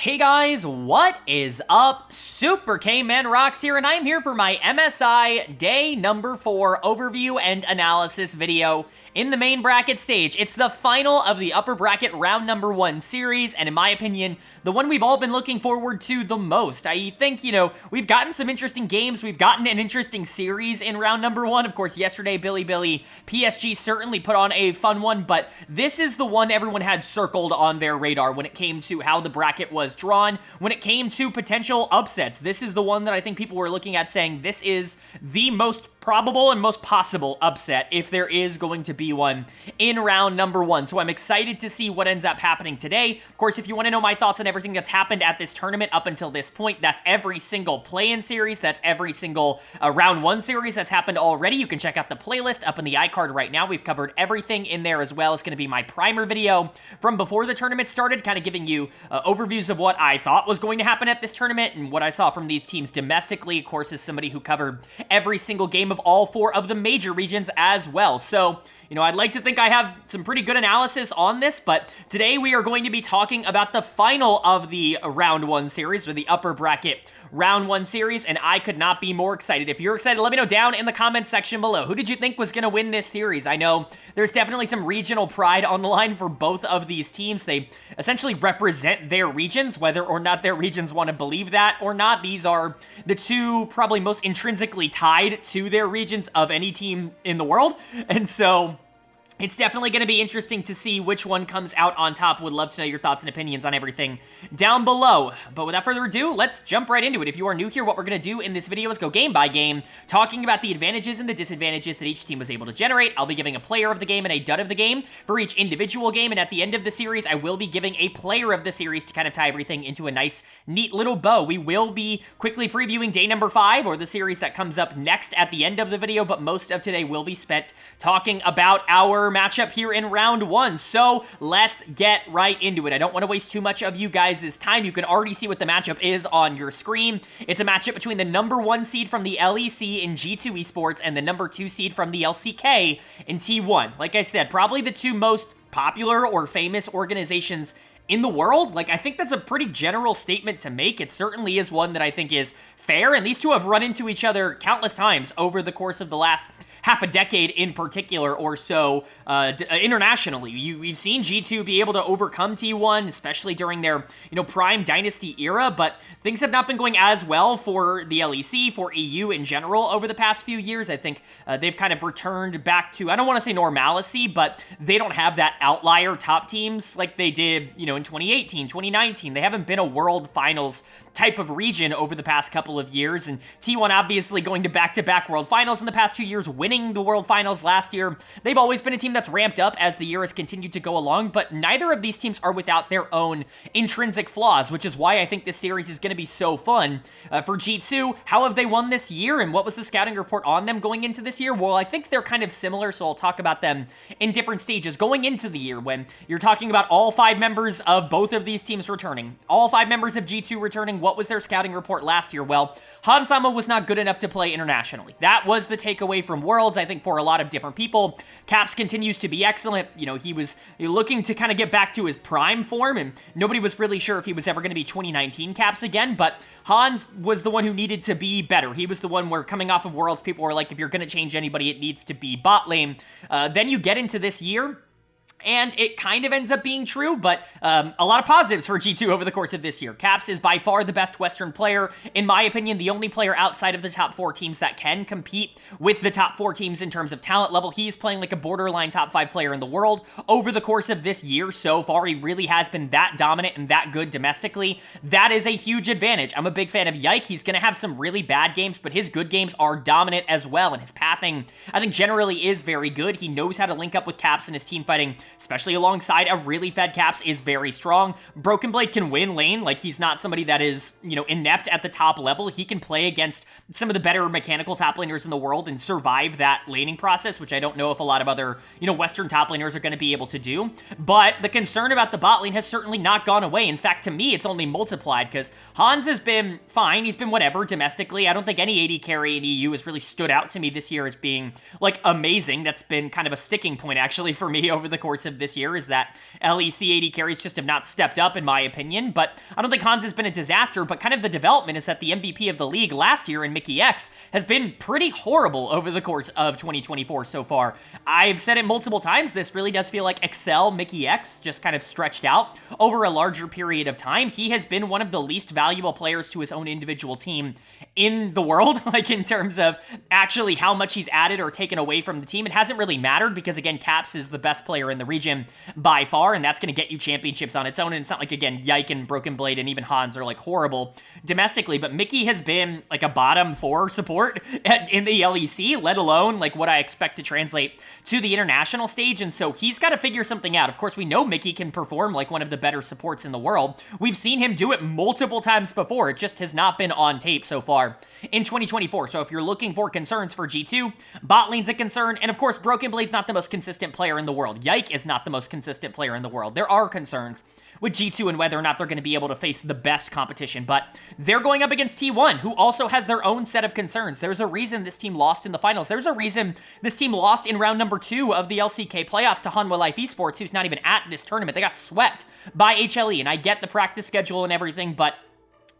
Hey guys, what is up? Super K-Man Rocks here, and I'm here for my MSI Day number 4 overview and analysis video in the main bracket stage. It's the final of the upper bracket round number 1 series, and in my opinion, the one we've all been looking forward to the most. I think, we've gotten some interesting games, we've gotten an interesting series in round number 1. Of course, yesterday, Billy PSG certainly put on a fun one, but this is the one everyone had circled on their radar when it came to how the bracket was drawn. When it came to potential upsets, this is the one that I think people were looking at saying this is the most probable and most possible upset if there is going to be one in round number 1. So I'm excited to see what ends up happening today. Of course, if you want to know my thoughts on everything that's happened at this tournament up until this point, that's every single play-in series, that's every single round 1 series that's happened already. You can check out the playlist up in the iCard right now. We've covered everything in there as well. It's going to be my primer video from before the tournament started, kind of giving you overviews of what I thought was going to happen at this tournament and what I saw from these teams domestically. Of course, as somebody who covered every single game of all 4 of the major regions as well. So, I'd like to think I have some pretty good analysis on this, but today we are going to be talking about the final of the round 1 series, or the upper bracket round 1 series, and I could not be more excited. If you're excited, let me know down in the comments section below. Who did you think was going to win this series? I know there's definitely some regional pride on the line for both of these teams. They essentially represent their regions, whether or not their regions want to believe that or not. These are the two probably most intrinsically tied to their regions of any team in the world, and so it's definitely going to be interesting to see which one comes out on top. Would love to know your thoughts and opinions on everything down below. But without further ado, let's jump right into it. If you are new here, what we're going to do in this video is go game by game, talking about the advantages and the disadvantages that each team was able to generate. I'll be giving a player of the game and a dud of the game for each individual game, and at the end of the series, I will be giving a player of the series to kind of tie everything into a nice, neat little bow. We will be quickly previewing day number 5, or the series that comes up next at the end of the video, but most of today will be spent talking about our matchup here in round 1. So let's get right into it. I don't want to waste too much of you guys' time. You can already see what the matchup is on your screen. It's a matchup between the number 1 seed from the LEC in G2 Esports and the number 2 seed from the LCK in T1. Like I said, probably the two most popular or famous organizations in the world. I think that's a pretty general statement to make. It certainly is one that I think is fair, and these two have run into each other countless times over the course of the last half a decade in particular or so internationally. We've seen G2 be able to overcome T1, especially during their, prime dynasty era, but things have not been going as well for the LEC, for EU in general over the past few years. I think they've kind of returned back to, I don't want to say normalcy, but they don't have that outlier top teams like they did, in 2018, 2019. They haven't been a world finals type of region over the past couple of years, and T1 obviously going to back-to-back world finals in the past 2 years, winning the world finals last year. They've always been a team that's ramped up as the year has continued to go along, but neither of these teams are without their own intrinsic flaws, which is why I think this series is going to be so fun. For G2, how have they won this year, and what was the scouting report on them going into this year? Well, I think they're kind of similar, so I'll talk about them in different stages. Going into the year, when you're talking about all 5 members of both of these teams returning, all 5 members of G2 returning, what was their scouting report last year? Well, Hansama was not good enough to play internationally. That was the takeaway from Worlds, I think, for a lot of different people. Caps continues to be excellent. He was looking to kind of get back to his prime form, and nobody was really sure if he was ever going to be 2019 Caps again, but Hans was the one who needed to be better. He was the one where, coming off of Worlds, people were like, if you're going to change anybody, it needs to be bot lane. Then you get into this year, and it kind of ends up being true, but a lot of positives for G2 over the course of this year. Caps is by far the best Western player. In my opinion, the only player outside of the top 4 teams that can compete with the top 4 teams in terms of talent level. He's playing like a borderline top 5 player in the world over the course of this year so far. He really has been that dominant and that good domestically. That is a huge advantage. I'm a big fan of Yike. He's going to have some really bad games, but his good games are dominant as well, and his pathing, I think, generally is very good. He knows how to link up with Caps, and his team fighting, especially alongside a really fed Caps, is very strong. Broken Blade can win lane. He's not somebody that is, inept at the top level. He can play against some of the better mechanical top laners in the world and survive that laning process, which I don't know if a lot of other, Western top laners are going to be able to do. But the concern about the bot lane has certainly not gone away. In fact, to me, it's only multiplied, because Hans has been fine. He's been whatever domestically. I don't think any AD carry in EU has really stood out to me this year as being, amazing. That's been kind of a sticking point, actually, for me over the course course of this year is that LEC AD carries just have not stepped up, in my opinion, but I don't think Hans has been a disaster, but kind of the development is that the MVP of the league last year in Mickey X has been pretty horrible over the course of 2024 so far. I've said it multiple times, this really does feel like Excel Mickey X just kind of stretched out over a larger period of time. He has been one of the least valuable players to his own individual team in the world, like in terms of actually how much he's added or taken away from the team. It hasn't really mattered because, again, Caps is the best player in the region by far, and that's going to get you championships on its own. And it's not like, again, Yike and Broken Blade and even Hans are like horrible domestically, but Mickey has been like a bottom 4 support in the LEC, let alone like what I expect to translate to the international stage. And so he's got to figure something out. Of course, we know Mickey can perform like one of the better supports in the world. We've seen him do it multiple times before. It just has not been on tape so far in 2024. So if you're looking for concerns for G2, bot lane's a concern. And of course, Broken Blade's not the most consistent player in the world. Yike is not the most consistent player in the world. There are concerns with G2 and whether or not they're going to be able to face the best competition, but they're going up against T1, who also has their own set of concerns. There's a reason this team lost in the finals. There's a reason this team lost in round number 2 of the LCK playoffs to Hanwha Life Esports, who's not even at this tournament. They got swept by HLE, and I get the practice schedule and everything, but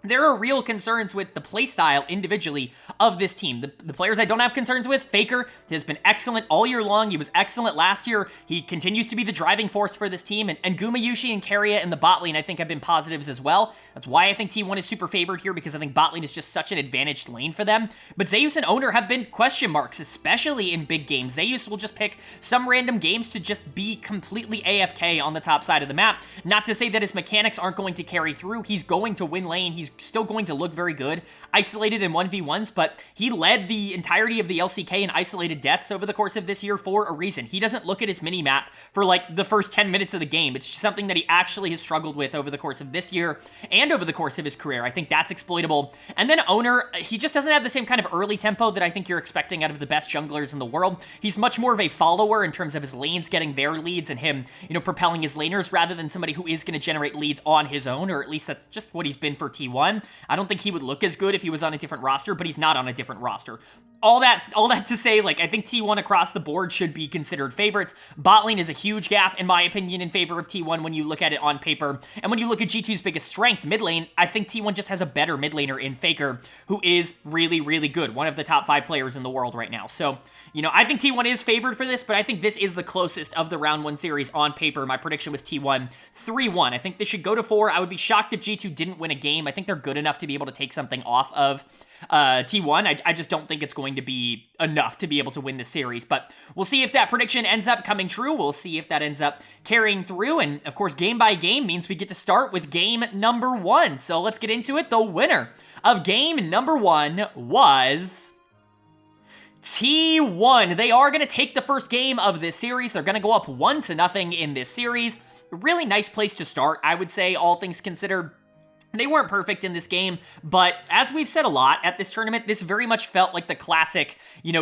there are real concerns with the playstyle individually of this team. The players I don't have concerns with, Faker has been excellent all year long. He was excellent last year. He continues to be the driving force for this team. And Gumayushi and Keria in the bot lane, I think, have been positives as well. That's why I think T1 is super favored here, because I think bot lane is just such an advantaged lane for them. But Zeus and Owner have been question marks, especially in big games. Zeus will just pick some random games to just be completely AFK on the top side of the map. Not to say that his mechanics aren't going to carry through. He's going to win lane. He's still going to look very good isolated in 1v1s, but he led the entirety of the LCK in isolated deaths over the course of this year for a reason. He doesn't look at his mini-map for like the first 10 minutes of the game. It's just something that he actually has struggled with over the course of this year and over the course of his career. I think that's exploitable. And then Owner, he just doesn't have the same kind of early tempo that I think you're expecting out of the best junglers in the world. He's much more of a follower in terms of his lanes getting their leads and him, propelling his laners rather than somebody who is going to generate leads on his own, or at least that's just what he's been for T1. I don't think he would look as good if he was on a different roster, but he's not on a different roster. All that to say, like, I think T1 across the board should be considered favorites. Bot lane is a huge gap, in my opinion, in favor of T1 when you look at it on paper. And when you look at G2's biggest strength, mid lane, I think T1 just has a better mid laner in Faker, who is really, really good. One of the top 5 players in the world right now. So, I think T1 is favored for this, but I think this is the closest of the round 1 series on paper. My prediction was T1 3-1. I think this should go to 4. I would be shocked if G2 didn't win a game. I think they're good enough to be able to take something off of T1. I just don't think it's going to be enough to be able to win the series, but we'll see if that prediction ends up coming true. We'll see if that ends up carrying through, and of course, game by game means we get to start with game number 1. So let's get into it. The winner of game number 1 was T1. They are going to take the first game of this series. They're going to go up 1-0 in this series. Really nice place to start, I would say, all things considered. They weren't perfect in this game, but as we've said a lot at this tournament, this very much felt like the classic,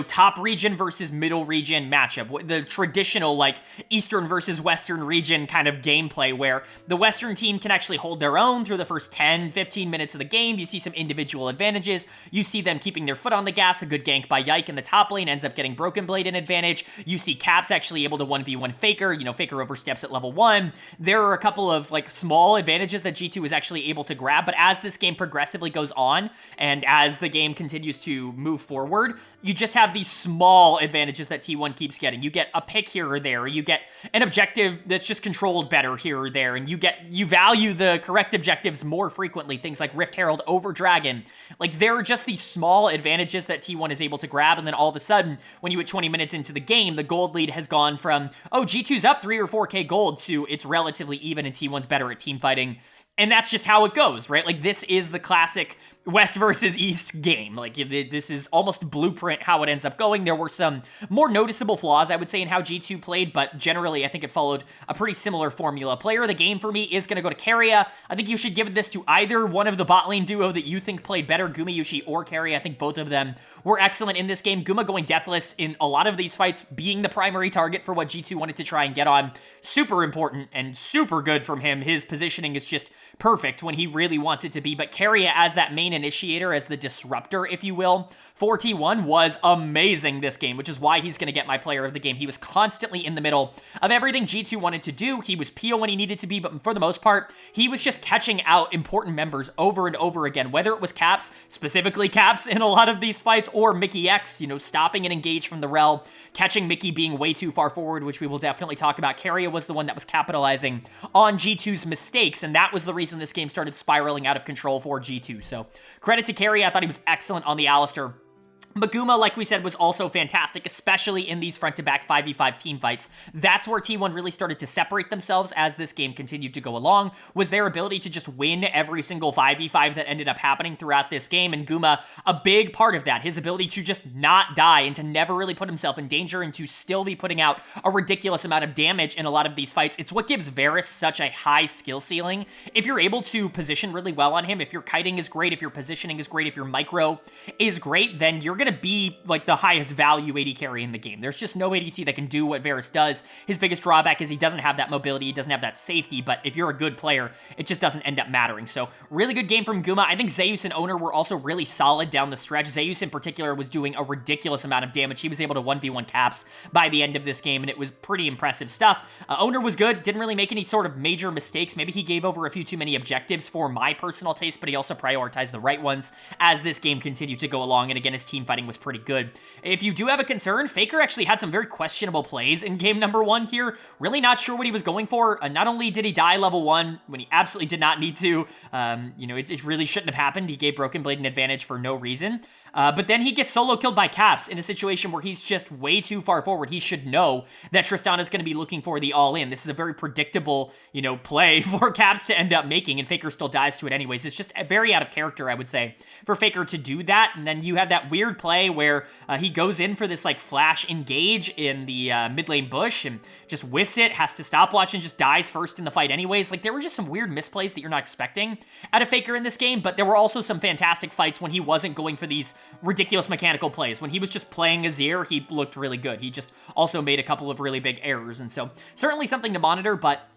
top region versus middle region matchup. The traditional, like, Eastern versus Western region kind of gameplay where the Western team can actually hold their own through the first 10, 15 minutes of the game. You see some individual advantages. You see them keeping their foot on the gas. A good gank by Yike in the top lane ends up getting Broken Blade an advantage. You see Caps actually able to 1v1 Faker. Faker oversteps at level 1. There are a couple of, like, small advantages that G2 is actually able to grab, but as this game progressively goes on and as the game continues to move forward, you just have these small advantages that T1 keeps getting. You get a pick here or there, or you get an objective that's just controlled better here or there, and you value the correct objectives more frequently, things like Rift Herald over Dragon. Like, there are just these small advantages that T1 is able to grab, and then all of a sudden, when you hit 20 minutes into the game, the gold lead has gone from, G2's up 3 or 4k gold, to it's relatively even and T1's better at team fighting. And that's just how it goes, right? Like, this is the classic West versus East game. Like, this is almost blueprint how it ends up going. There were some more noticeable flaws, I would say, in how G2 played, but generally, I think it followed a pretty similar formula. Player of the game for me is going to go to Keria. I think you should give this to either one of the bot lane duo that you think played better, Gumayushi or Keria. I think both of them were excellent in this game. Guma going deathless in a lot of these fights, being the primary target for what G2 wanted to try and get on. Super important and super good from him. His positioning is just perfect when he really wants it to be, but Keria as that main initiator, as the disruptor, if you will, for T1 was amazing this game, which is why he's going to get my player of the game. He was constantly in the middle of everything G2 wanted to do. He was peel when he needed to be, but for the most part, he was just catching out important members over and over again, whether it was Caps, specifically Caps in a lot of these fights, or Mickey X, stopping and engage from the rel, catching Mickey being way too far forward, which we will definitely talk about. Keria was the one that was capitalizing on G2's mistakes, and that was the reason this game started spiraling out of control for G2. So credit to Keria. I thought he was excellent on the Alistair. Maguma, like we said, was also fantastic, especially in these front-to-back 5v5 team fights. That's where T1 really started to separate themselves as this game continued to go along, was their ability to just win every single 5v5 that ended up happening throughout this game, and Guma, a big part of that, his ability to just not die and to never really put himself in danger and to still be putting out a ridiculous amount of damage in a lot of these fights. It's what gives Varus such a high skill ceiling. If you're able to position really well on him, if your kiting is great, if your positioning is great, if your micro is great, then you're going to be like the highest value AD carry in the game. There's just no ADC that can do what Varus does. His biggest drawback is he doesn't have that mobility, he doesn't have that safety, but if you're a good player, it just doesn't end up mattering. So really good game from Guma. I think Zeus and Owner were also really solid down the stretch. Zeus in particular was doing a ridiculous amount of damage. He was able to 1v1 Caps by the end of this game, and it was pretty impressive stuff. Owner was good, didn't really make any sort of major mistakes. Maybe he gave over a few too many objectives for my personal taste, but he also prioritized the right ones as this game continued to go along, and again, his team fighting was pretty good. If you do have a concern, Faker actually had some very questionable plays in game number 1 here. Really not sure what he was going for. Not only did he die level 1 when he absolutely did not need to, it really shouldn't have happened. He gave Broken Blade an advantage for no reason. But then he gets solo killed by Caps in a situation where he's just way too far forward. He should know that Tristana is going to be looking for the all-in. This is a very predictable, play for Caps to end up making, and Faker still dies to it anyways. It's just very out of character, I would say, for Faker to do that. And then you have that weird play where he goes in for this, flash engage in the mid lane bush and just whiffs it, has to stopwatch and just dies first in the fight anyways. There were just some weird misplays that you're not expecting out of Faker in this game, but there were also some fantastic fights when he wasn't going for these ridiculous mechanical plays. When he was just playing Azir, he looked really good. He just also made a couple of really big errors, and so certainly something to monitor, but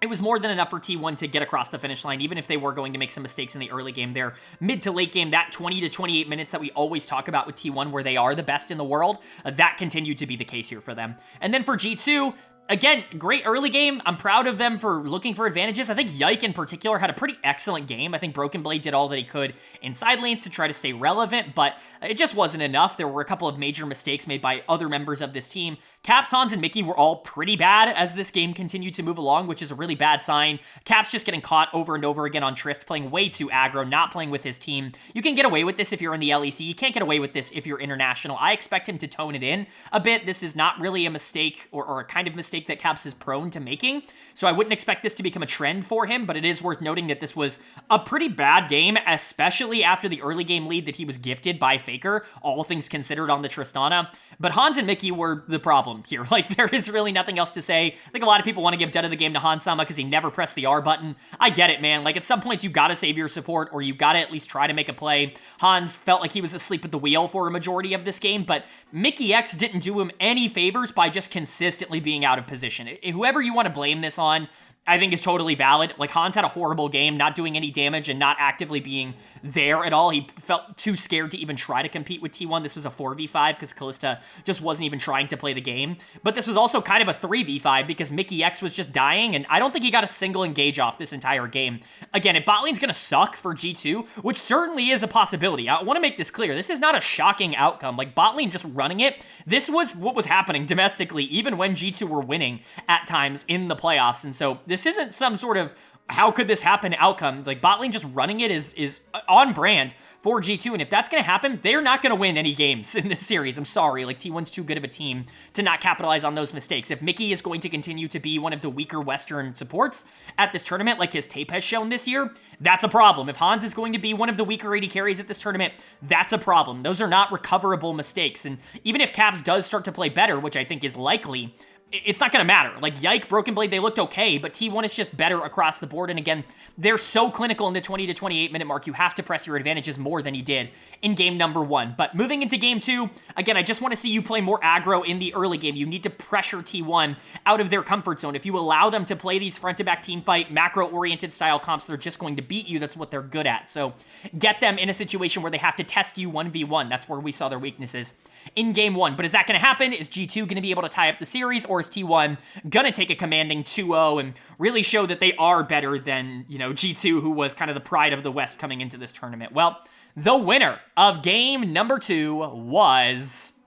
it was more than enough for T1 to get across the finish line, even if they were going to make some mistakes in the early game there. Mid to late game, that 20 to 28 minutes that we always talk about with T1, where they are the best in the world, that continued to be the case here for them. And then for G2, again, great early game. I'm proud of them for looking for advantages. I think Yike in particular had a pretty excellent game. I think Broken Blade did all that he could in side lanes to try to stay relevant, but it just wasn't enough. There were a couple of major mistakes made by other members of this team. Caps, Hans, and Mickey were all pretty bad as this game continued to move along, which is a really bad sign. Caps just getting caught over and over again on Trist, playing way too aggro, not playing with his team. You can get away with this if you're in the LEC. You can't get away with this if you're international. I expect him to tone it in a bit. This is not really a mistake or a kind of mistake that Caps is prone to making, so I wouldn't expect this to become a trend for him, but it is worth noting that this was a pretty bad game, especially after the early game lead that he was gifted by Faker, all things considered, on the Tristana. But Hans and Mickey were the problem here. There is really nothing else to say. I think a lot of people want to give dead of the game to Hans-sama because he never pressed the R button. I get it, man. At some points, you gotta save your support, or you gotta at least try to make a play. Hans felt like he was asleep at the wheel for a majority of this game, but Mickey X didn't do him any favors by just consistently being out of position. Whoever you want to blame this on, I think is totally valid. Hans had a horrible game, not doing any damage and not actively being there at all. He felt too scared to even try to compete with T1. This was a 4v5 because Kalista just wasn't even trying to play the game. But this was also kind of a 3v5 because Mickey X was just dying, and I don't think he got a single engage off this entire game. Again, if bot lane's going to suck for G2, which certainly is a possibility, I want to make this clear. This is not a shocking outcome. Bot lane just running it, this was what was happening domestically, even when G2 were winning at times in the playoffs. And so this isn't some sort of how could this happen outcome. Bot lane just running it is on brand for G2, and if that's going to happen, they're not going to win any games in this series. I'm sorry, T1's too good of a team to not capitalize on those mistakes. If Mickey is going to continue to be one of the weaker Western supports at this tournament, like his tape has shown this year, that's a problem. If Hans is going to be one of the weaker AD carries at this tournament, that's a problem. Those are not recoverable mistakes, and even if Caps does start to play better, which I think is likely, it's not going to matter. Like, Yike, Broken Blade, they looked okay, but T1 is just better across the board. And again, they're so clinical in the 20 to 28 minute mark, you have to press your advantages more than you did in game number 1. But moving into game 2, again, I just want to see you play more aggro in the early game. You need to pressure T1 out of their comfort zone. If you allow them to play these front-to-back team fight, macro-oriented style comps, they're just going to beat you. That's what they're good at. So get them in a situation where they have to test you 1v1. That's where we saw their weaknesses in game 1. But is that going to happen? Is G2 going to be able to tie up the series, or is T1 going to take a commanding 2-0 and really show that they are better than, G2, who was kind of the pride of the West coming into this tournament? Well, the winner of game number 2 was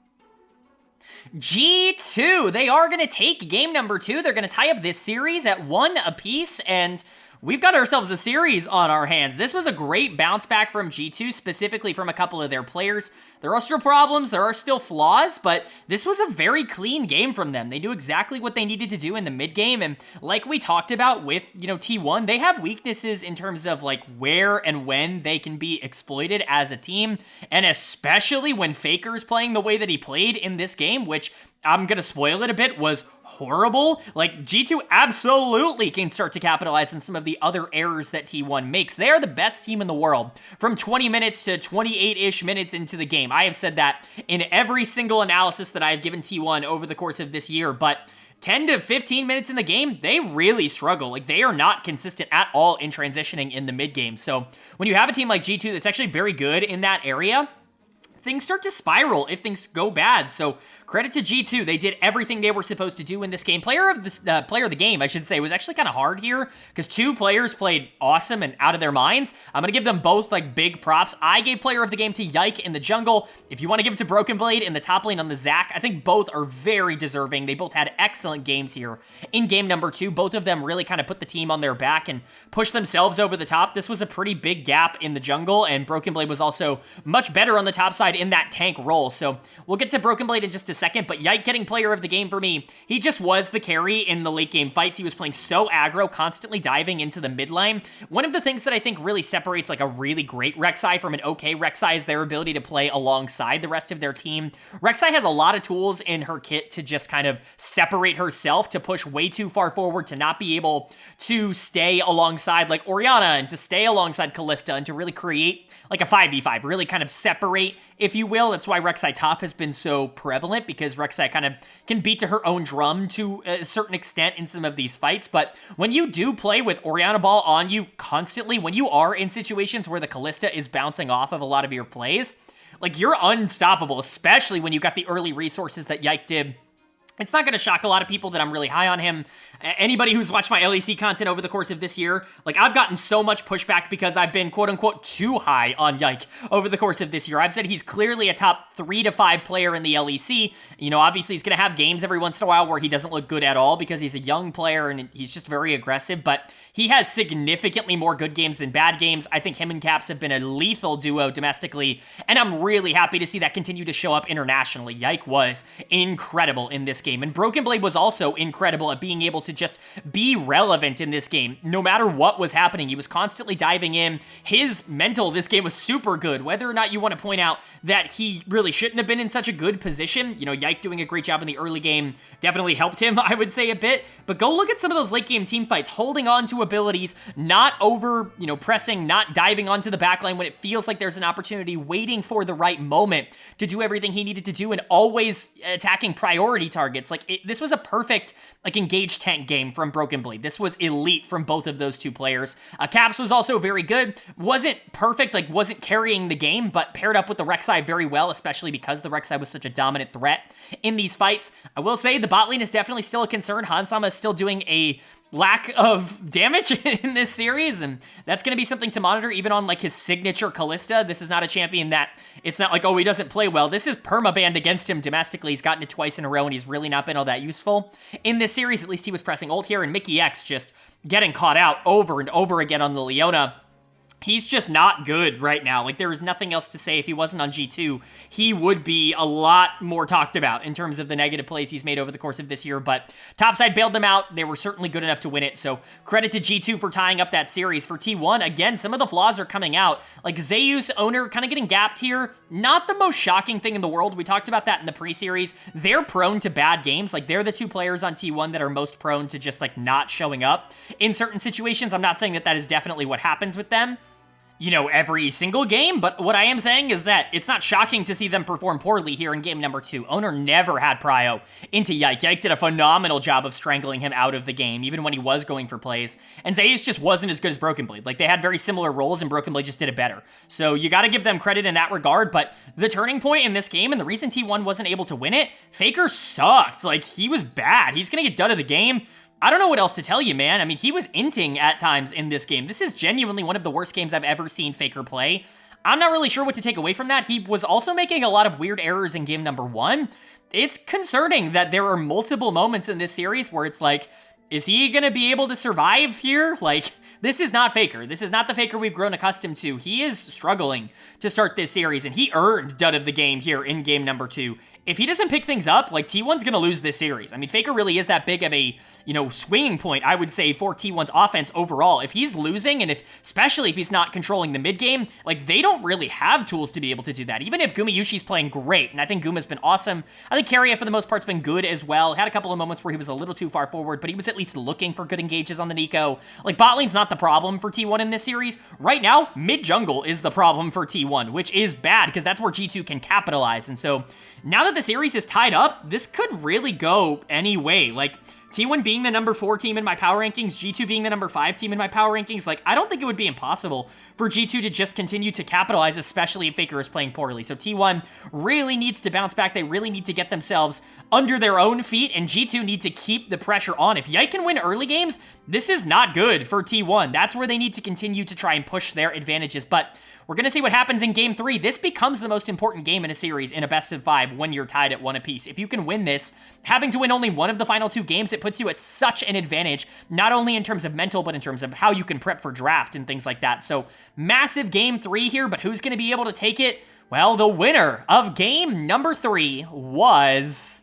G2. They are going to take game number 2. They're going to tie up this series at 1 apiece, and we've got ourselves a series on our hands. This was a great bounce back from G2, specifically from a couple of their players. There are still problems, there are still flaws, but this was a very clean game from them. They knew exactly what they needed to do in the mid game, and like we talked about with, T1, they have weaknesses in terms of like where and when they can be exploited as a team, and especially when Faker's playing the way that he played in this game, which I'm gonna spoil it a bit, was horrible. Like, G2 absolutely can start to capitalize on some of the other errors that T1 makes. They are the best team in the world from 20 minutes to 28-ish minutes into the game. I have said that in every single analysis that I have given T1 over the course of this year, but 10 to 15 minutes in the game, they really struggle. Like, they are not consistent at all in transitioning in the mid game. So when you have a team like G2 that's actually very good in that area, things start to spiral if things go bad. So credit to G2. They did everything they were supposed to do in this game. Player of the game, I should say, was actually kind of hard here because 2 players played awesome and out of their minds. I'm going to give them both like big props. I gave player of the game to Yike in the jungle. If you want to give it to Broken Blade in the top lane on the Zac, I think both are very deserving. They both had excellent games here in game number 2. Both of them really kind of put the team on their back and pushed themselves over the top. This was a pretty big gap in the jungle, and Broken Blade was also much better on the top side in that tank role. So we'll get to Broken Blade in just a second, but Yike getting player of the game for me. He just was the carry in the late game fights. He was playing so aggro, constantly diving into the mid lane. One of the things that I think really separates like a really great Rek'Sai from an okay Rek'Sai is their ability to play alongside the rest of their team. Rek'Sai has a lot of tools in her kit to just kind of separate herself, to push way too far forward, to not be able to stay alongside like Orianna, and to stay alongside Kalista, and to really create like a 5v5, really kind of separate, if you will. That's why Rek'Sai top has been so prevalent, because Rek'Sai kind of can beat to her own drum to a certain extent in some of these fights. But when you do play with Orianna ball on you constantly, when you are in situations where the Kalista is bouncing off of a lot of your plays, like, you're unstoppable, especially when you got the early resources that Yike did. It's not going to shock a lot of people that I'm really high on him. Anybody who's watched my LEC content over the course of this year, like, I've gotten so much pushback because I've been quote-unquote too high on Yike over the course of this year. I've said he's clearly a top 3 to 5 player in the LEC. Obviously he's going to have games every once in a while where he doesn't look good at all because he's a young player and he's just very aggressive, but he has significantly more good games than bad games. I think him and Caps have been a lethal duo domestically, and I'm really happy to see that continue to show up internationally. Yike was incredible in this game, and Broken Blade was also incredible at being able to just be relevant in this game. No matter what was happening, he was constantly diving in. His mental this game was super good, whether or not you want to point out that he really shouldn't have been in such a good position. Yike doing a great job in the early game definitely helped him, I would say, a bit, but go look at some of those late game team fights, holding on to abilities, not over, pressing, not diving onto the backline when it feels like there's an opportunity, waiting for the right moment to do everything he needed to do, and always attacking priority targets. This was a perfect, engaged tank game from Broken Blade. This was elite from both of those 2 players. Caps was also very good. Wasn't perfect, wasn't carrying the game, but paired up with the Rek'Sai very well, especially because the Rek'Sai was such a dominant threat in these fights. I will say the bot lane is definitely still a concern. Hansama is still doing a lack of damage in this series, and that's going to be something to monitor even on his signature Kalista. This is not a champion that it's not like, oh, he doesn't play well. This is perma-banned against him domestically. He's gotten it twice in a row, and he's really not been all that useful in this series. At least he was pressing ult here, and Mickey X just getting caught out over and over again on the Leona. he's just not good right now. Like, there is nothing else to say. If he wasn't on G2, he would be a lot more talked about in terms of the negative plays he's made over the course of this year, but Topside bailed them out. They were certainly good enough to win it, so credit to G2 for tying up that series. For T1, again, some of the flaws are coming out. Like, Zeus, owner, kind of getting gapped here. Not the most shocking thing in the world. We talked about that in the pre-series. They're prone to bad games. Like, they're the two players on T1 that are most prone to just, like, not showing up in certain situations. I'm not saying that that is definitely what happens with them, you know, every single game, but what I am saying is that it's not shocking to see them perform poorly here in game number 2. Owner never had prio into Yike. Yike did a phenomenal job of strangling him out of the game, even when he was going for plays, and Zeus just wasn't as good as Broken Blade. Like, they had very similar roles, and Broken Blade just did it better. So you gotta give them credit in that regard, but the turning point in this game, and the reason T1 wasn't able to win it, Faker sucked. Like, he was bad. He's gonna get done of the game. I don't know what else to tell you, man. I mean, he was inting at times in this game. This is genuinely one of the worst games I've ever seen Faker play. I'm not really sure what to take away from that. He was also making a lot of weird errors in game number 1. It's concerning that there are multiple moments in this series where it's like, is he gonna be able to survive here? Like, this is not Faker. This is not the Faker we've grown accustomed to. He is struggling to start this series, and he earned dud of the game here in game number 2. If he doesn't pick things up, like, T1's gonna lose this series. I mean, Faker really is that big of a, you know, swinging point, I would say, for T1's offense overall. If he's losing, and especially if he's not controlling the mid game, like, they don't really have tools to be able to do that. Even if Gumayushi's playing great, and I think Guma's been awesome. I think Keria, for the most part, has been good as well. Had a couple of moments where he was a little too far forward, but he was at least looking for good engages on the Nico. Like, bot lane's not the problem for T1 in this series. Right now, mid jungle is the problem for T1, which is bad, because that's where G2 can capitalize. And so, now that the series is tied up, this could really go any way. Like, T1 being the number 4 team in my power rankings, G2 being the number 5 team in my power rankings, like, I don't think it would be impossible for G2 to just continue to capitalize, especially if Faker is playing poorly. So T1 really needs to bounce back. They really need to get themselves under their own feet, and G2 need to keep the pressure on. If Yike can win early games, this is not good for T1. That's where they need to continue to try and push their advantages, but we're going to see what happens in game 3. This becomes the most important game in a series in a best of 5 when you're tied at 1 apiece. If you can win this, having to win only one of the final 2 games, it puts you at such an advantage, not only in terms of mental, but in terms of how you can prep for draft and things like that. So massive game 3 here, but who's going to be able to take it? Well, the winner of game number 3 was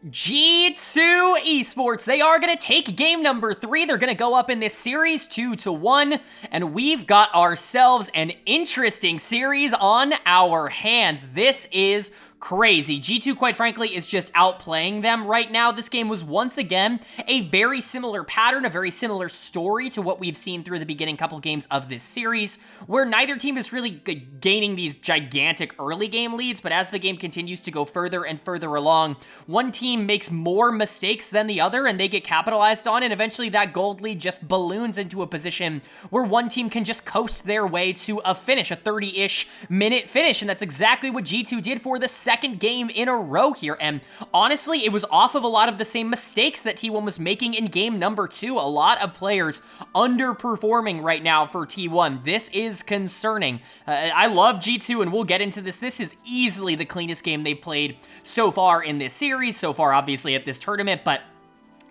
G2 Esports. They are going to take game number 3. They're going to go up in this series 2-1, and we've got ourselves an interesting series on our hands. This is crazy. G2, quite frankly, is just outplaying them right now. This game was once again a very similar pattern, a very similar story to what we've seen through the beginning couple games of this series, where neither team is really gaining these gigantic early game leads, but as the game continues to go further and further along, one team makes more mistakes than the other, and they get capitalized on, and eventually that gold lead just balloons into a position where one team can just coast their way to a finish, a 30-ish minute finish, and that's exactly what G2 did for the second game in a row here, and honestly, it was off of a lot of the same mistakes that T1 was making in game number 2. A lot of players underperforming right now for T1. This is concerning. I love G2, and we'll get into this. This is easily the cleanest game they've played so far in this series, so far obviously at this tournament, but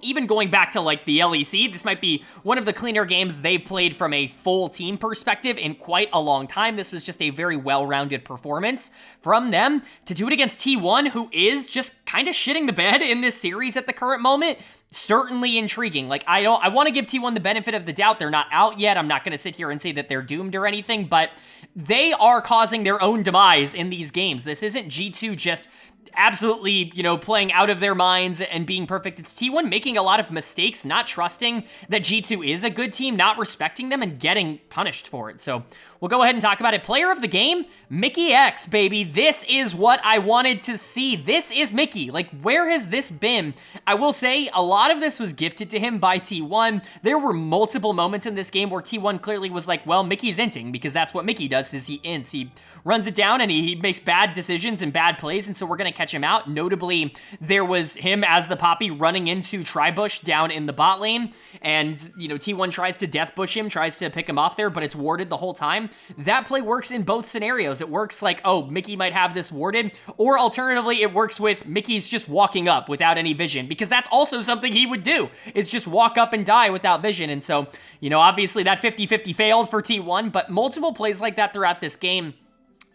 even going back to, like, the LEC, this might be one of the cleaner games they've played from a full team perspective in quite a long time. This was just a very well-rounded performance from them. To do it against T1, who is just kind of shitting the bed in this series at the current moment, certainly intriguing. Like, I want to give T1 the benefit of the doubt. They're not out yet. I'm not going to sit here and say that they're doomed or anything, but they are causing their own demise in these games. This isn't G2 just absolutely, you know, playing out of their minds and being perfect. It's T1 making a lot of mistakes, not trusting that G2 is a good team, not respecting them, and getting punished for it. So we'll go ahead and talk about it. Player of the game, Mickey X, baby. This is what I wanted to see. This is Mickey. Like, where has this been? I will say a lot of this was gifted to him by T1. There were multiple moments in this game where T1 clearly was like, well, Mickey's inting, because that's what Mickey does, is he ints. He runs it down and he makes bad decisions and bad plays, and so we're going to catch him out. Notably, there was him as the Poppy running into Tribush down in the bot lane, and, you know, T1 tries to death bush him, tries to pick him off there, but it's warded the whole time. That play works in both scenarios. It works like, oh, Mickey might have this warded, or alternatively, it works with Mickey's just walking up without any vision, because that's also something he would do, is just walk up and die without vision. And so, you know, obviously that 50-50 failed for T1, but multiple plays like that throughout this game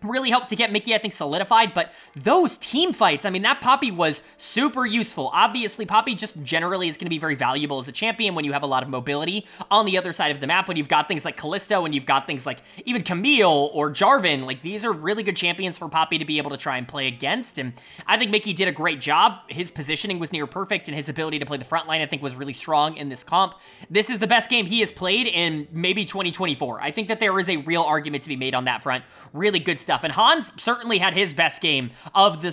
really helped to get Mickey, I think, solidified. But those team fights, I mean, that Poppy was super useful. Obviously, Poppy just generally is going to be very valuable as a champion when you have a lot of mobility on the other side of the map, when you've got things like Callisto, and you've got things like even Camille or Jarvan. Like, these are really good champions for Poppy to be able to try and play against, and I think Mickey did a great job. His positioning was near perfect, and his ability to play the front line, I think, was really strong in this comp. This is the best game he has played in maybe 2024. I think that there is a real argument to be made on that front. Really good stuff. And Hans certainly had his best game of the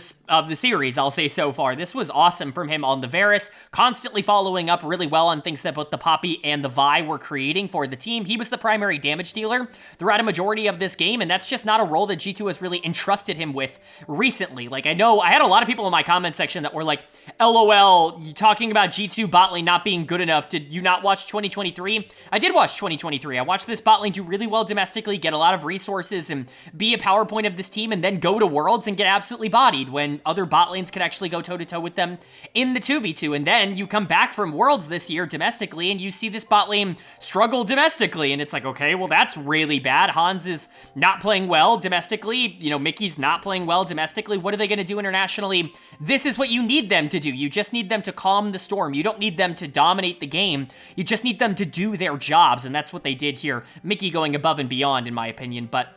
series, I'll say, so far. This was awesome from him on the Varus, constantly following up really well on things that both the Poppy and the Vi were creating for the team. He was the primary damage dealer throughout a majority of this game, and that's just not a role that G2 has really entrusted him with recently. Like, I know I had a lot of people in my comment section that were like, LOL, you talking about G2 bot lane not being good enough. Did you not watch 2023? I did watch 2023. I watched this bot lane do really well domestically, get a lot of resources, and be a power point of this team, and then go to Worlds and get absolutely bodied when other bot lanes could actually go toe-to-toe with them in the 2v2. And then you come back from Worlds this year domestically, and you see this bot lane struggle domestically, and it's like, okay, well, that's really bad. Hans is not playing well domestically. You know, Mickey's not playing well domestically. What are they going to do internationally? This is what you need them to do. You just need them to calm the storm. You don't need them to dominate the game. You just need them to do their jobs, and that's what they did here. Mickey going above and beyond, in my opinion, but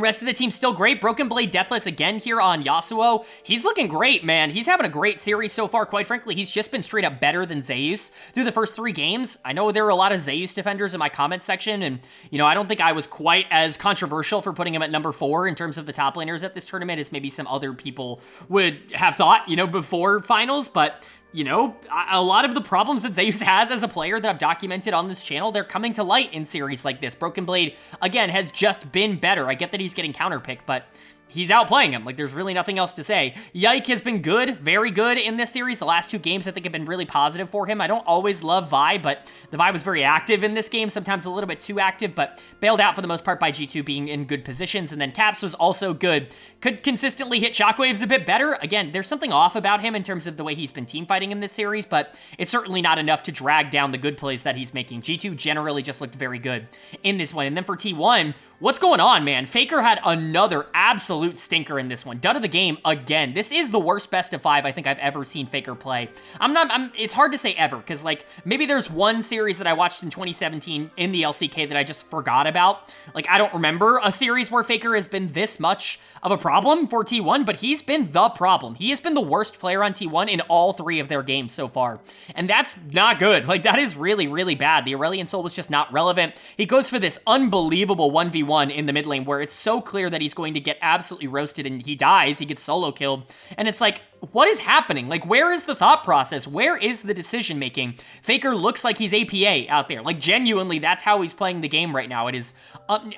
rest of the team's still great. Broken Blade Deathless again here on Yasuo. He's looking great, man. He's having a great series so far. Quite frankly, he's just been straight up better than Zeus through the first 3 games. I know there are a lot of Zeus defenders in my comment section, and, you know, I don't think I was quite as controversial for putting him at number 4 in terms of the top laners at this tournament as maybe some other people would have thought, you know, before finals, but you know, a lot of the problems that Zeus has as a player that I've documented on this channel, they're coming to light in series like this. Broken Blade, again, has just been better. I get that he's getting counterpicked, but he's outplaying him. Like, there's really nothing else to say. Yike has been good, very good in this series. The last 2 games, I think, have been really positive for him. I don't always love Vi, but the Vi was very active in this game, sometimes a little bit too active, but bailed out for the most part by G2 being in good positions. And then Caps was also good. Could consistently hit shockwaves a bit better. Again, there's something off about him in terms of the way he's been team fighting in this series, but it's certainly not enough to drag down the good plays that he's making. G2 generally just looked very good in this one. And then for T1, what's going on, man? Faker had another absolute stinker in this one. Dud of the game again. This is the worst best of 5 I think I've ever seen Faker play. It's hard to say ever, because, like, maybe there's one series that I watched in 2017 in the LCK that I just forgot about. Like, I don't remember a series where Faker has been this much of a problem for T1, but he's been the problem. He has been the worst player on T1 in all 3 of their games so far, and that's not good. Like, that is really, really bad. The Aurelion Soul was just not relevant. He goes for this unbelievable 1v1 in the mid lane where it's so clear that he's going to get absolutely roasted, and he dies. He gets solo killed, and it's like, what is happening? Like, where is the thought process? Where is the decision making? Faker looks like he's APA out there. Like, genuinely, that's how he's playing the game right now. It is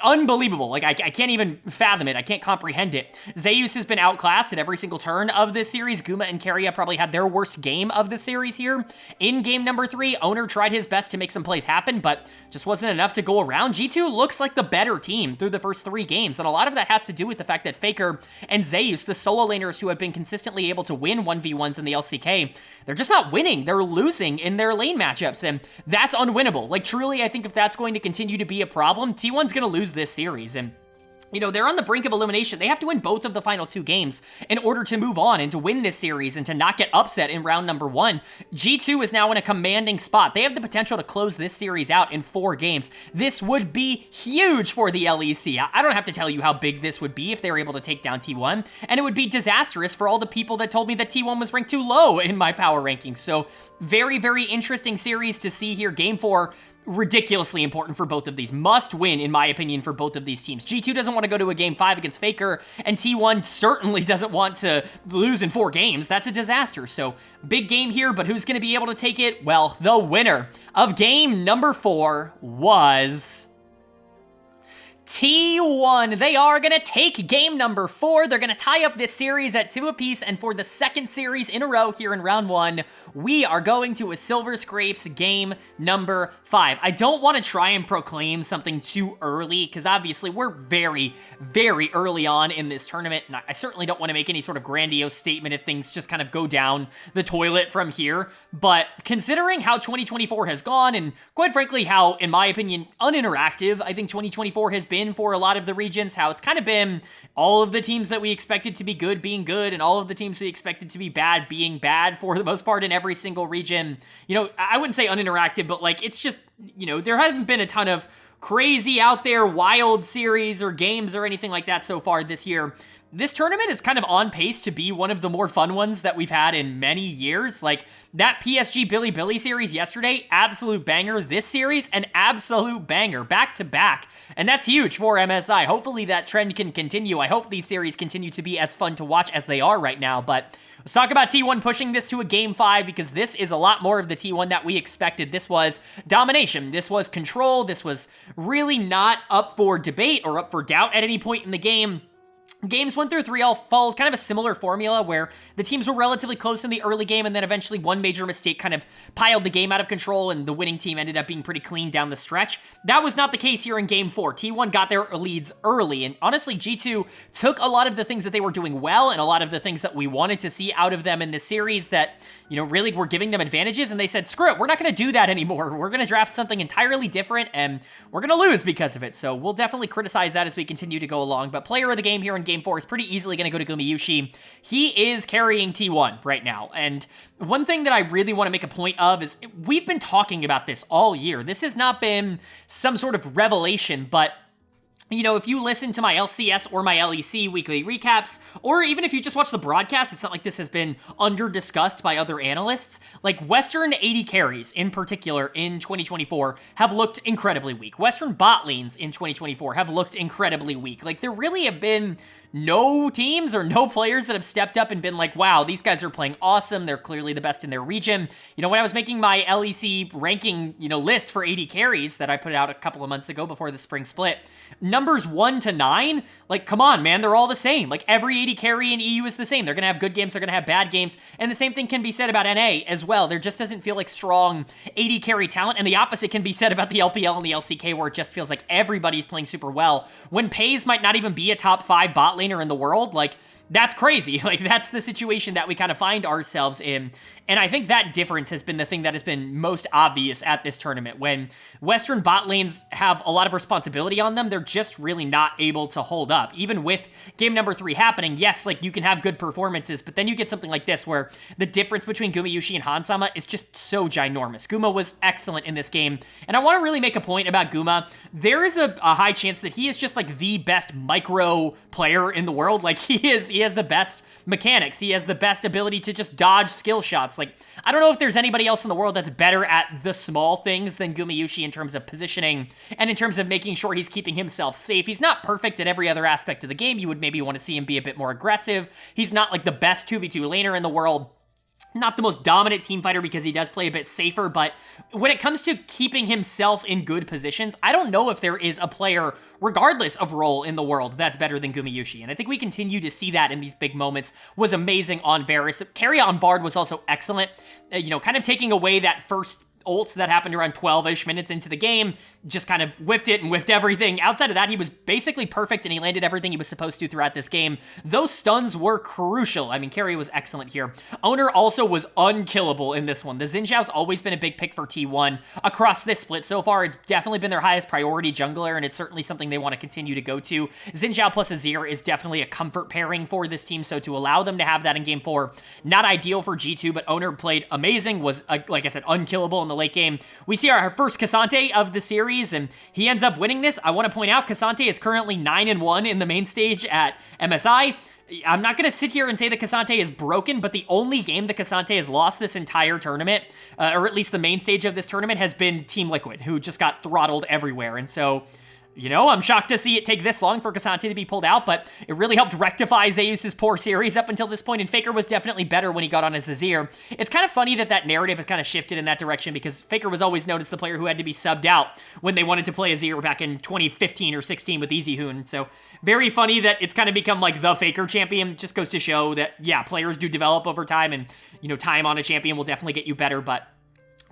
unbelievable. Like, I can't even fathom it. I can't comprehend it. Zeus has been outclassed at every single turn of this series. Guma and Keria probably had their worst game of the series here. In game number 3, Owner tried his best to make some plays happen, but just wasn't enough to go around. G2 looks like the better team through the first 3 games, and a lot of that has to do with the fact that Faker and Zeus, the solo laners who have been consistently able to win 1v1s in the LCK, they're just not winning. They're losing in their lane matchups, and that's unwinnable. Like, truly, I think if that's going to continue to be a problem, T1's going to lose this series, and you know, they're on the brink of elimination. They have to win both of the final 2 games in order to move on and to win this series and to not get upset in round number 1. G2 is now in a commanding spot. They have the potential to close this series out in 4 games. This would be huge for the LEC. I don't have to tell you how big this would be if they were able to take down T1, and it would be disastrous for all the people that told me that T1 was ranked too low in my power rankings. So very, very interesting series to see here. Game 4, ridiculously important for both of these. Must win, in my opinion, for both of these teams. G2 doesn't want to go to a game 5 against Faker, and T1 certainly doesn't want to lose in 4 games. That's a disaster. So, big game here, but who's going to be able to take it? Well, the winner of game number 4 was T1. T1, they are going to take game number 4. They're going to tie up this series at 2 apiece, and for the second series in a row here in round 1, we are going to a Silver Scrapes game number 5. I don't want to try and proclaim something too early, because obviously we're very, very early on in this tournament, and I certainly don't want to make any sort of grandiose statement if things just kind of go down the toilet from here, but considering how 2024 has gone, and quite frankly how, in my opinion, uninteractive I think 2024 has been for a lot of the regions, how it's kind of been all of the teams that we expected to be good being good, and all of the teams we expected to be bad being bad for the most part in every single region. You know, I wouldn't say uninteractive, but like, it's just, you know, there haven't been a ton of crazy out there wild series or games or anything like that so far this year. This tournament is kind of on pace to be one of the more fun ones that we've had in many years. Like, that PSG Billy Billy series yesterday, absolute banger. This series, an absolute banger, back to back. And that's huge for MSI. Hopefully that trend can continue. I hope these series continue to be as fun to watch as they are right now. But let's talk about T1 pushing this to a game 5, because this is a lot more of the T1 that we expected. This was domination. This was control. This was really not up for debate or up for doubt at any point in the game. Games 1 through 3 all followed kind of a similar formula where the teams were relatively close in the early game, and then eventually one major mistake kind of piled the game out of control, and the winning team ended up being pretty clean down the stretch. That was not the case here in game 4. T1 got their leads early, and honestly, G2 took a lot of the things that they were doing well and a lot of the things that we wanted to see out of them in this series that, you know, really were giving them advantages, and they said, screw it, we're not going to do that anymore. We're going to draft something entirely different, and we're going to lose because of it. So we'll definitely criticize that as we continue to go along, but player of the game here in game 4 is pretty easily going to go to Gumayusi. He is carrying T1 right now, and one thing that I really want to make a point of is we've been talking about this all year. This has not been some sort of revelation, but you know, if you listen to my LCS or my LEC weekly recaps, or even if you just watch the broadcast, it's not like this has been under-discussed by other analysts. Like, Western AD carries, in particular, in 2024, have looked incredibly weak. Western bot lanes in 2024 have looked incredibly weak. Like, there really have been no teams or no players that have stepped up and been like, wow, these guys are playing awesome. They're clearly the best in their region. You know, when I was making my LEC ranking, you know, list for AD carries that I put out a couple of months ago before the spring split, numbers 1 to 9, like, come on, man, they're all the same. Like, every AD carry in EU is the same. They're going to have good games. They're going to have bad games. And the same thing can be said about NA as well. There just doesn't feel like strong AD carry talent. And the opposite can be said about the LPL and the LCK, where it just feels like everybody's playing super well. When Pays might not even be a top 5 bot laner in the world, like, that's crazy. Like, that's the situation that we kind of find ourselves in. And I think that difference has been the thing that has been most obvious at this tournament. When Western bot lanes have a lot of responsibility on them, they're just really not able to hold up. Even with game number 3 happening, yes, like, you can have good performances, but then you get something like this where the difference between Gumayusi and Hansama is just so ginormous. Guma was excellent in this game, and I want to really make a point about Guma. There is a high chance that he is just like the best micro player in the world. Like, he has the best mechanics. He has the best ability to just dodge skill shots. Like, I don't know if there's anybody else in the world that's better at the small things than Gumayusi in terms of positioning and in terms of making sure he's keeping himself safe. He's not perfect at every other aspect of the game. You would maybe want to see him be a bit more aggressive. He's not like the best 2v2 laner in the world. Not the most dominant team fighter because he does play a bit safer, but when it comes to keeping himself in good positions, I don't know if there is a player, regardless of role in the world, that's better than Gumayusi. And I think we continue to see that in these big moments. Was amazing on Varus. Carry on Bard was also excellent. You know, kind of taking away that first ult that happened around 12-ish minutes into the game, just kind of whiffed it and whiffed everything. Outside of that, he was basically perfect, and he landed everything he was supposed to throughout this game. Those stuns were crucial. I mean, Carry was excellent here. Owner also was unkillable in this one. The Xin Zhao's always been a big pick for T1. Across this split so far, it's definitely been their highest priority jungler, and it's certainly something they want to continue to go to. Xin Zhao plus Azir is definitely a comfort pairing for this team, so to allow them to have that in game 4, not ideal for G2, but Owner played amazing, was, like I said, unkillable in the late game. We see our first Cassante of the series, and he ends up winning this. I want to point out, Cassante is currently 9-1 in the main stage at MSI. I'm not going to sit here and say that Cassante is broken, but the only game that Cassante has lost this entire tournament, or at least the main stage of this tournament, has been Team Liquid, who just got throttled everywhere. And so You know, I'm shocked to see it take this long for K'Sante to be pulled out, but it really helped rectify Zeus's poor series up until this point, and Faker was definitely better when he got on his Azir. It's kind of funny that that narrative has kind of shifted in that direction, because Faker was always known as the player who had to be subbed out when they wanted to play Azir back in 2015 or 16 with Easy Hoon. So very funny that it's kind of become like the Faker champion. Just goes to show that, yeah, players do develop over time, and, you know, time on a champion will definitely get you better, but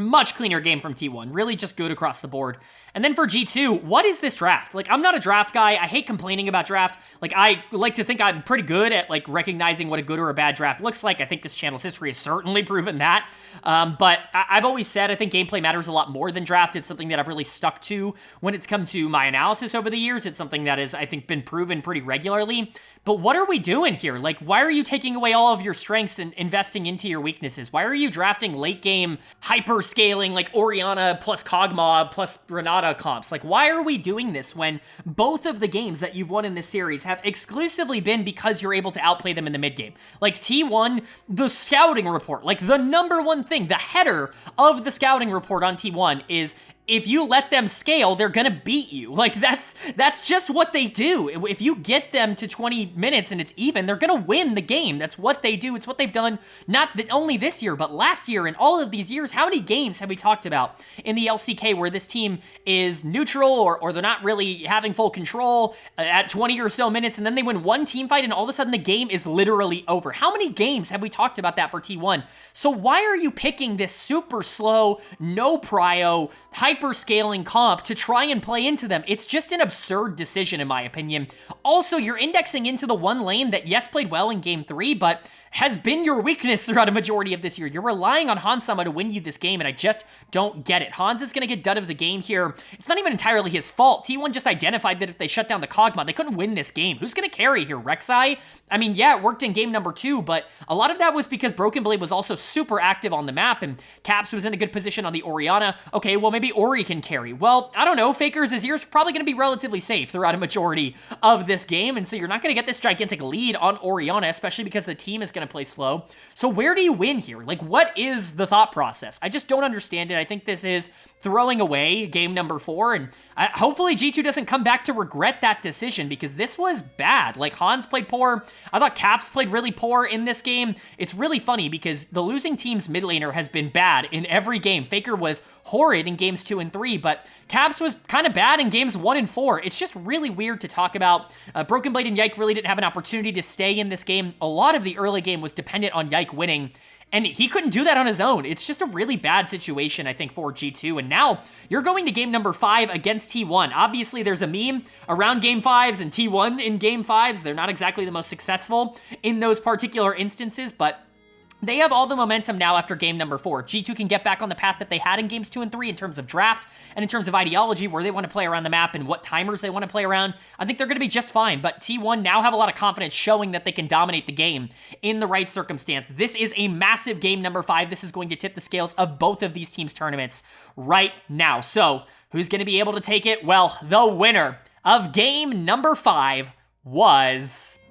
much cleaner game from T1. Really just good across the board. And then for G2, what is this draft? Like, I'm not a draft guy. I hate complaining about draft. Like, I like to think I'm pretty good at, like, recognizing what a good or a bad draft looks like. I think this channel's history has certainly proven that. But I've always said I think gameplay matters a lot more than draft. It's something that I've really stuck to when it's come to my analysis over the years. It's something that has, I think, been proven pretty regularly. But what are we doing here? Like, why are you taking away all of your strengths and investing into your weaknesses? Why are you drafting late game hyper scaling like Orianna plus Kog'Maw plus Renata comps? Like, why are we doing this when both of the games that you've won in this series have exclusively been because you're able to outplay them in the mid game? Like, T1, the scouting report, like the number one thing, the header of the scouting report on T1 is, if you let them scale, they're gonna beat you. Like, that's just what they do. If you get them to 20 minutes and it's even, they're gonna win the game. That's what they do. It's what they've done not only this year, but last year and all of these years. How many games have we talked about in the LCK where this team is neutral or they're not really having full control at 20 or so minutes, and then they win one team fight and all of a sudden the game is literally over? How many games have we talked about that for T1? So why are you picking this super slow, no prio, hyper-scaling comp to try and play into them? It's just an absurd decision, in my opinion. Also, you're indexing into the one lane that, yes, played well in Game 3, but has been your weakness throughout a majority of this year. You're relying on Hans Sama to win you this game, and I just don't get it. Hans is going to get done of the game here. It's not even entirely his fault. T1 just identified that if they shut down the Kog'Maw, they couldn't win this game. Who's going to carry here? Rek'Sai? I mean, yeah, it worked in game number 2, but a lot of that was because Broken Blade was also super active on the map, and Caps was in a good position on the Orianna. Okay, well, maybe Ori can carry. Well, I don't know. Faker's Azir's probably going to be relatively safe throughout a majority of this game, and so you're not going to get this gigantic lead on Orianna, especially because the team is going to play slow. So where do you win here? Like, what is the thought process? I just don't understand it. I think this is throwing away game number 4, and hopefully G2 doesn't come back to regret that decision, because this was bad. Like, Hans played poor. I thought Caps played really poor in this game. It's really funny because the losing team's mid laner has been bad in every game. Faker was horrid in games 2 and 3, but Caps was kind of bad in games 1 and 4. It's just really weird to talk about. Broken Blade and Yike really didn't have an opportunity to stay in this game. A lot of the early game was dependent on Yike winning, and he couldn't do that on his own. It's just a really bad situation, I think, for G2. And now you're going to game number 5 against T1. Obviously, there's a meme around game 5s and T1 in game 5s. They're not exactly the most successful in those particular instances, but they have all the momentum now after game number 4. If G2 can get back on the path that they had in games 2 and 3 in terms of draft and in terms of ideology, where they want to play around the map and what timers they want to play around, I think they're going to be just fine. But T1 now have a lot of confidence showing that they can dominate the game in the right circumstance. This is a massive game number 5. This is going to tip the scales of both of these teams' tournaments right now. So who's going to be able to take it? Well, the winner of game number 5 was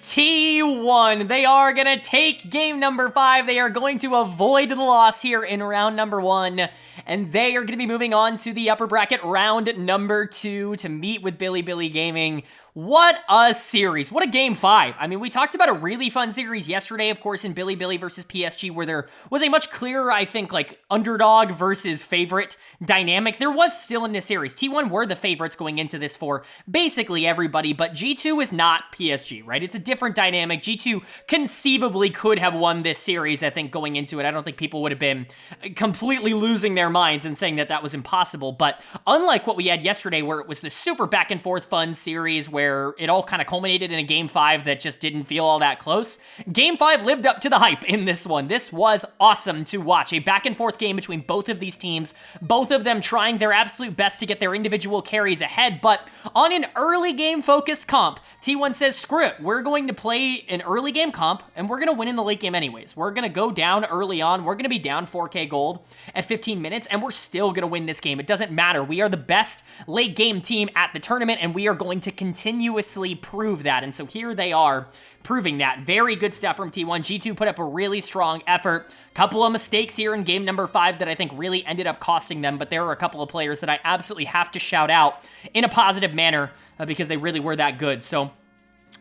T1. They are going to take game number 5. They are going to avoid the loss here in round number 1, and they are going to be moving on to the upper bracket round number 2 to meet with Bilibili Gaming. What a series. What a game 5. I mean, we talked about a really fun series yesterday, of course, in Bilibili versus PSG, where there was a much clearer, I think, like, underdog versus favorite dynamic. There was still in this series. T1 were the favorites going into this for basically everybody, but G2 is not PSG, right? It's a different dynamic. G2 conceivably could have won this series, I think, going into it. I don't think people would have been completely losing their minds and saying that that was impossible, but unlike what we had yesterday, where it was this super back and forth fun series where it all kind of culminated in a game 5 that just didn't feel all that close, game 5 lived up to the hype in this one. This was awesome to watch. A back and forth game between both of these teams, both of them trying their absolute best to get their individual carries ahead, but on an early game focused comp, T1 says, screw it, we're going going to play an early game comp, and we're going to win in the late game anyways. We're going to go down early on. We're going to be down 4K gold at 15 minutes, and we're still going to win this game. It doesn't matter. We are the best late game team at the tournament, and we are going to continuously prove that. And so here they are proving that. Very good stuff from T1. G2 put up a really strong effort. Couple of mistakes here in game number 5 that I think really ended up costing them, but there are a couple of players that I absolutely have to shout out in a positive manner because they really were that good. So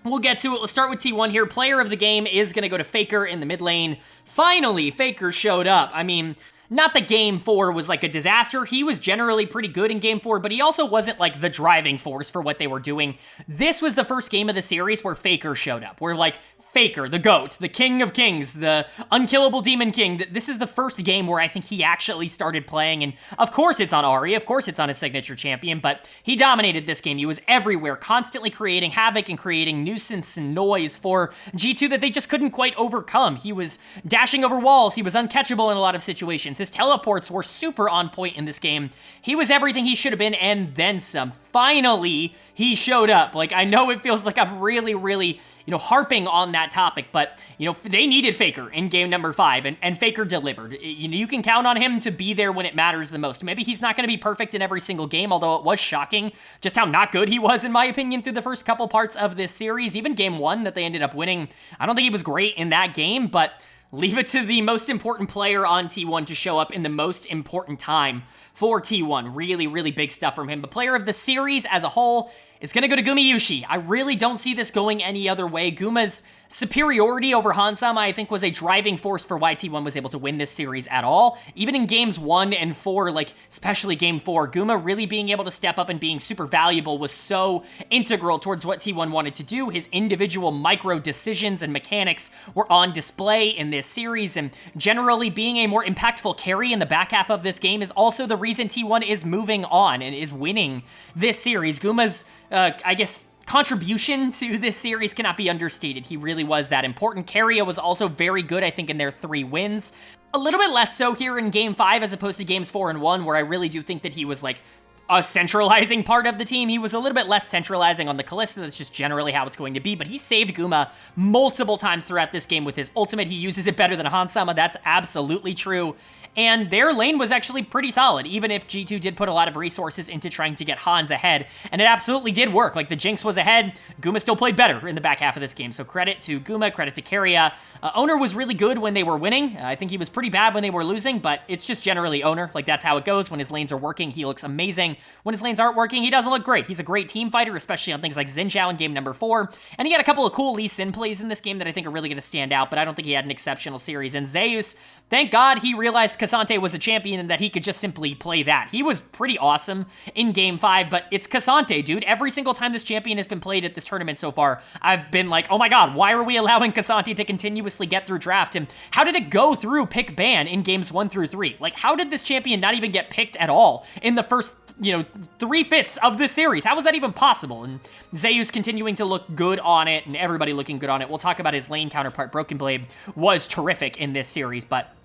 we'll get to it. Let's start with T1 here. Player of the game is going to go to Faker in the mid lane. Finally, Faker showed up. I mean, not that game 4 was like a disaster. He was generally pretty good in game 4, but he also wasn't like the driving force for what they were doing. This was the first game of the series where Faker showed up. Where like Faker, the GOAT, the King of Kings, the unkillable Demon King. This is the first game where I think he actually started playing, and of course it's on Ahri, of course it's on his signature champion, but he dominated this game. He was everywhere, constantly creating havoc and creating nuisance and noise for G2 that they just couldn't quite overcome. He was dashing over walls, he was uncatchable in a lot of situations. His teleports were super on point in this game. He was everything he should have been, and then some. Finally, he showed up. Like, I know it feels like I'm really, harping on that topic, but, they needed Faker in game number 5, and Faker delivered. You can count on him to be there when it matters the most. Maybe he's not going to be perfect in every single game, although it was shocking just how not good he was, in my opinion, through the first couple parts of this series. Even game 1 that they ended up winning, I don't think he was great in that game, but leave it to the most important player on T1 to show up in the most important time for T1. Really big stuff from him. The player of the series as a whole is going to go to Gumayushi. I really don't see this going any other way. Guma's superiority over Hansama, I think, was a driving force for why T1 was able to win this series at all. Even in games 1 and 4, like especially game 4, Guma really being able to step up and being super valuable was so integral towards what T1 wanted to do. His individual micro decisions and mechanics were on display in this series, and generally being a more impactful carry in the back half of this game is also the reason T1 is moving on and is winning this series. Guma's, contribution to this series cannot be understated. He really was that important. Keria was also very good, I think, in their 3 wins. A little bit less so here in game 5 as opposed to games 4 and 1, where I really do think that he was like a centralizing part of the team. He was a little bit less centralizing on the Kalista. That's just generally how it's going to be, but he saved Guma multiple times throughout this game with his ultimate. He uses it better than Hansama. That's absolutely true. And their lane was actually pretty solid, even if G2 did put a lot of resources into trying to get Hans ahead, and it absolutely did work. Like, the Jinx was ahead, Guma still played better in the back half of this game, so credit to Guma, credit to Keria. Owner was really good when they were winning. I think he was pretty bad when they were losing, but it's just generally Owner. Like, that's how it goes. When his lanes are working, he looks amazing. When his lanes aren't working, he doesn't look great. He's a great team fighter, especially on things like Xin Zhao in game number 4, and he had a couple of cool Lee Sin plays in this game that I think are really going to stand out, but I don't think he had an exceptional series. And Zeus, thank God he realized Cassante was a champion and that he could just simply play that. He was pretty awesome in game 5, but it's Cassante, dude. Every single time this champion has been played at this tournament so far, I've been like, oh my god, why are we allowing Cassante to continuously get through draft? And how did it go through pick ban in games 1 through 3? Like, how did this champion not even get picked at all in the first 3/5 of this series? How was that even possible? And Zeus continuing to look good on it, and everybody looking good on it. We'll talk about his lane counterpart. Broken Blade was terrific in this series, but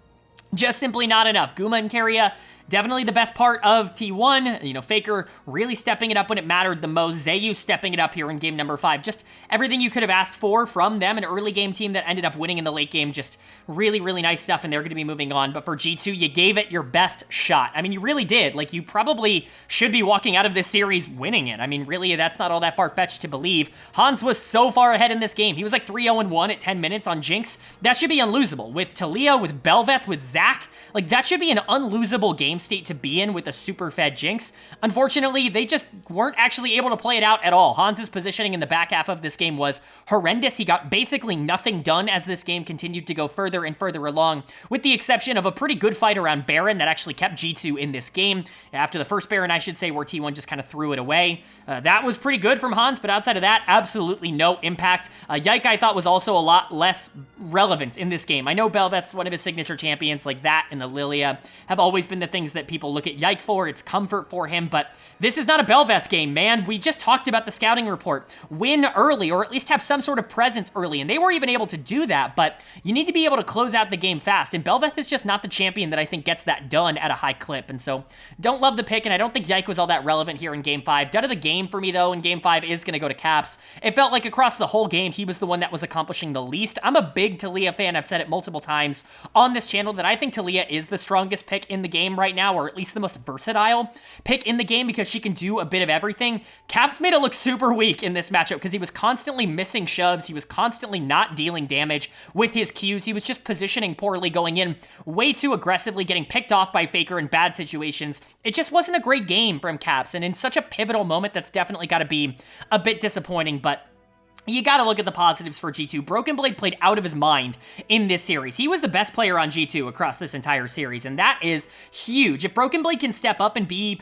just simply not enough. Guma and Keria, definitely the best part of T1. Faker really stepping it up when it mattered the most. Zeus stepping it up here in game number 5. Just everything you could have asked for from them. An early game team that ended up winning in the late game. Just really nice stuff, and they're going to be moving on. But for G2, you gave it your best shot. I mean, you really did. Like, you probably should be walking out of this series winning it. I mean, really, that's not all that far-fetched to believe. Hans was so far ahead in this game. He was like 3-0-1 at 10 minutes on Jinx. That should be unlosable. With Talia, with Belveth, with Zac, like, that should be an unlosable game state to be in with a super fed Jinx. Unfortunately, they just weren't actually able to play it out at all. Hans's positioning in the back half of this game was horrendous. He got basically nothing done as this game continued to go further and further along, with the exception of a pretty good fight around Baron that actually kept G2 in this game. After the first Baron, I should say, where T1 just kind of threw it away. That was pretty good from Hans, but outside of that, absolutely no impact. Yike, I thought, was also a lot less relevant in this game. I know Belveth's one of his signature champions, like that and the Lilia have always been the things things that people look at Yike for. It's comfort for him, but this is not a Belveth game, man. We just talked about the scouting report. Win early, or at least have some sort of presence early, and they were even able to do that, but you need to be able to close out the game fast, and Belveth is just not the champion that I think gets that done at a high clip, and so don't love the pick, and I don't think Yike was all that relevant here in Game 5. Dud of the game for me, though, in Game 5 is going to go to Caps. It felt like across the whole game, he was the one that was accomplishing the least. I'm a big Talia fan. I've said it multiple times on this channel that I think Talia is the strongest pick in the game right now, or at least the most versatile pick in the game because she can do a bit of everything. Caps made it look super weak in this matchup because he was constantly missing shoves. He was constantly not dealing damage with his Qs. He was just positioning poorly, going in way too aggressively, getting picked off by Faker in bad situations. It just wasn't a great game from Caps, and in such a pivotal moment, that's definitely got to be a bit disappointing, but you gotta look at the positives for G2. Broken Blade played out of his mind in this series. He was the best player on G2 across this entire series, and that is huge. If Broken Blade can step up and be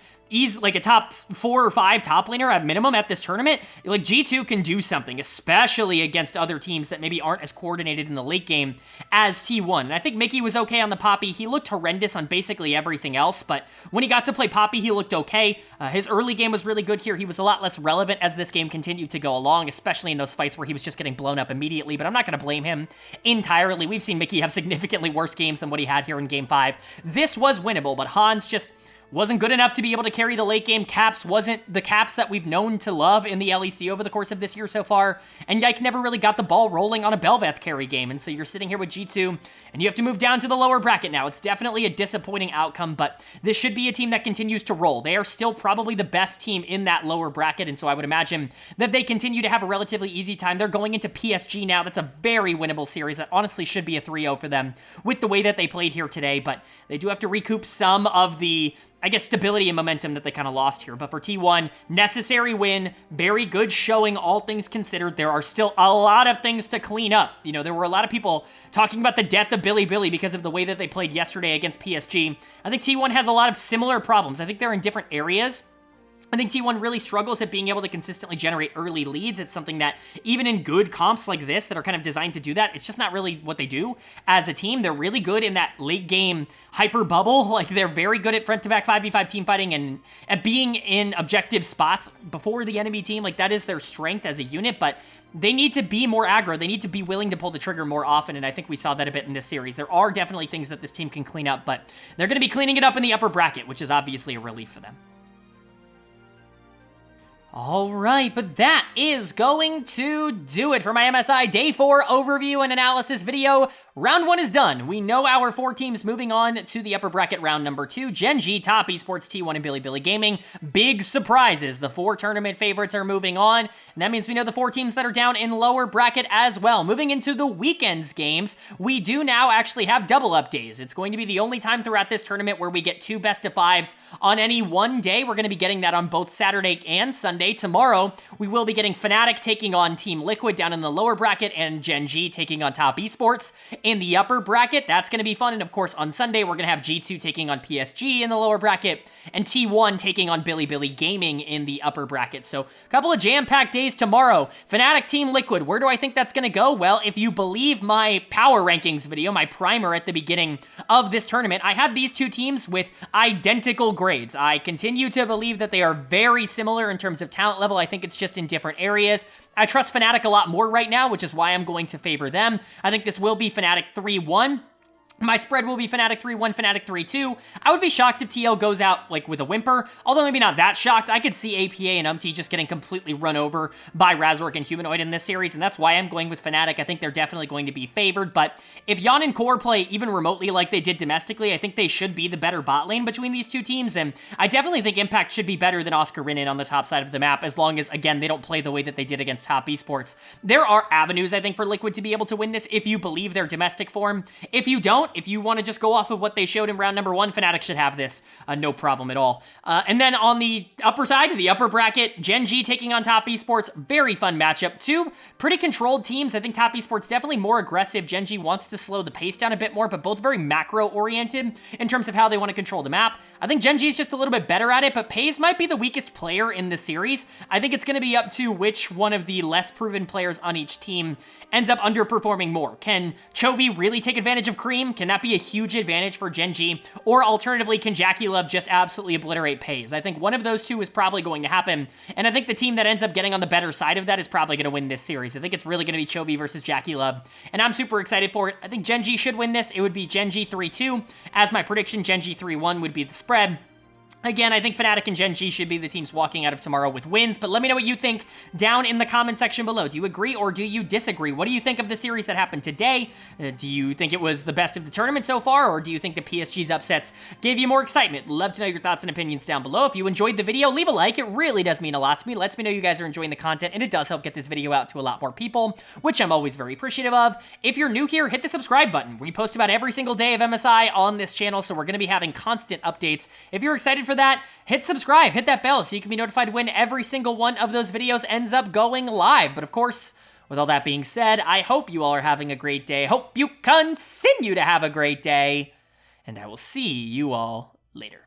like a top 4 or 5 top laner at minimum at this tournament, like G2 can do something, especially against other teams that maybe aren't as coordinated in the late game as T1. And I think Mickey was okay on the Poppy. He looked horrendous on basically everything else, but when he got to play Poppy, he looked okay. His early game was really good here. He was a lot less relevant as this game continued to go along, especially in those fights where he was just getting blown up immediately, but I'm not going to blame him entirely. We've seen Mickey have significantly worse games than what he had here in Game 5. This was winnable, but Hans just wasn't good enough to be able to carry the late game. Caps wasn't the Caps that we've known to love in the LEC over the course of this year so far, and Yike never really got the ball rolling on a Belveth carry game, and so you're sitting here with G2, and you have to move down to the lower bracket now. It's definitely a disappointing outcome, but this should be a team that continues to roll. They are still probably the best team in that lower bracket, and so I would imagine that they continue to have a relatively easy time. They're going into PSG now. That's a very winnable series. That honestly should be a 3-0 for them with the way that they played here today, but they do have to recoup some of the, I guess, stability and momentum that they kind of lost here. But for T1, necessary win, very good showing, all things considered. There are still a lot of things to clean up. You know, there were a lot of people talking about the death of Billy because of the way that they played yesterday against PSG. I think T1 has a lot of similar problems. I think they're in different areas. I think T1 really struggles at being able to consistently generate early leads. It's something that even in good comps like this that are kind of designed to do that, it's just not really what they do as a team. They're really good in that late game hyper bubble. Like, they're very good at front to back 5v5 team fighting and at being in objective spots before the enemy team. Like, that is their strength as a unit, but they need to be more aggro. They need to be willing to pull the trigger more often, and I think we saw that a bit in this series. There are definitely things that this team can clean up, but they're going to be cleaning it up in the upper bracket, which is obviously a relief for them. All right, but that is going to do it for my MSI Day 4 overview and analysis video. Round 1 is done. We know our 4 teams moving on to the upper bracket round number 2. Gen G, Top Esports, T1, and Billy Gaming. Big surprises. The 4 tournament favorites are moving on, and that means we know the 4 teams that are down in lower bracket as well. Moving into the weekend's games, we do now actually have double up days. It's going to be the only time throughout this tournament where we get 2 best of 5s on any one day. We're going to be getting that on both Saturday and Sunday. Tomorrow, we will be getting Fnatic taking on Team Liquid down in the lower bracket, and Gen G taking on Top Esports in the upper bracket. That's going to be fun. And of course, on Sunday, we're going to have G2 taking on PSG in the lower bracket, and T1 taking on Billy Gaming in the upper bracket. So a couple of jam-packed days tomorrow. Fnatic, Team Liquid, where do I think that's going to go? Well, if you believe my power rankings video, my primer at the beginning of this tournament, I had these 2 teams with identical grades. I continue to believe that they are very similar in terms of talent level. I think it's just in different areas. I trust Fnatic a lot more right now, which is why I'm going to favor them. I think this will be Fnatic 3-1. My spread will be Fnatic 3-1, Fnatic 3-2. I would be shocked if TL goes out, like, with a whimper, although maybe not that shocked. I could see APA and UMT just getting completely run over by Razork and Humanoid in this series, and that's why I'm going with Fnatic. I think they're definitely going to be favored, but if Yan and Core play even remotely like they did domestically, I think they should be the better bot lane between these 2 teams, and I definitely think Impact should be better than Oscar Rinnin on the top side of the map, as long as, again, they don't play the way that they did against Top Esports. There are avenues, I think, for Liquid to be able to win this if you believe their domestic form. If you don't, if you want to just go off of what they showed in round number 1, Fnatic should have this, no problem at all. And then on the upper side, the upper bracket, Gen G taking on Top Esports, very fun matchup. 2 pretty controlled teams. I think Top Esports definitely more aggressive. Gen G wants to slow the pace down a bit more, but both very macro-oriented in terms of how they want to control the map. I think Gen G is just a little bit better at it, but Paze might be the weakest player in the series. I think it's going to be up to which one of the less proven players on each team ends up underperforming more. Can Chovy really take advantage of Cream? Can that be a huge advantage for Gen G? Or alternatively, can JackeyLove just absolutely obliterate Pays? I think one of those two is probably going to happen, and I think the team that ends up getting on the better side of that is probably going to win this series. I think it's really going to be Chovy versus JackeyLove, and I'm super excited for it. I think Gen G should win this. It would be Gen G 3-2. As my prediction, Gen G 3-1 would be the spread. Again, I think Fnatic and Gen G should be the teams walking out of tomorrow with wins, but let me know what you think down in the comment section below. Do you agree or do you disagree? What do you think of the series that happened today? Do you think it was the best of the tournament so far, or do you think the PSG's upsets gave you more excitement? Love to know your thoughts and opinions down below. If you enjoyed the video, leave a like. It really does mean a lot to me. It lets me know you guys are enjoying the content, and it does help get this video out to a lot more people, which I'm always very appreciative of. If you're new here, hit the subscribe button. We post about every single day of MSI on this channel, so we're going to be having constant updates. If you're excited for that, hit subscribe, hit that bell so you can be notified when every single one of those videos ends up going live. But of course, with all that being said, I hope you all are having a great day. Hope you continue to have a great day, and I will see you all later.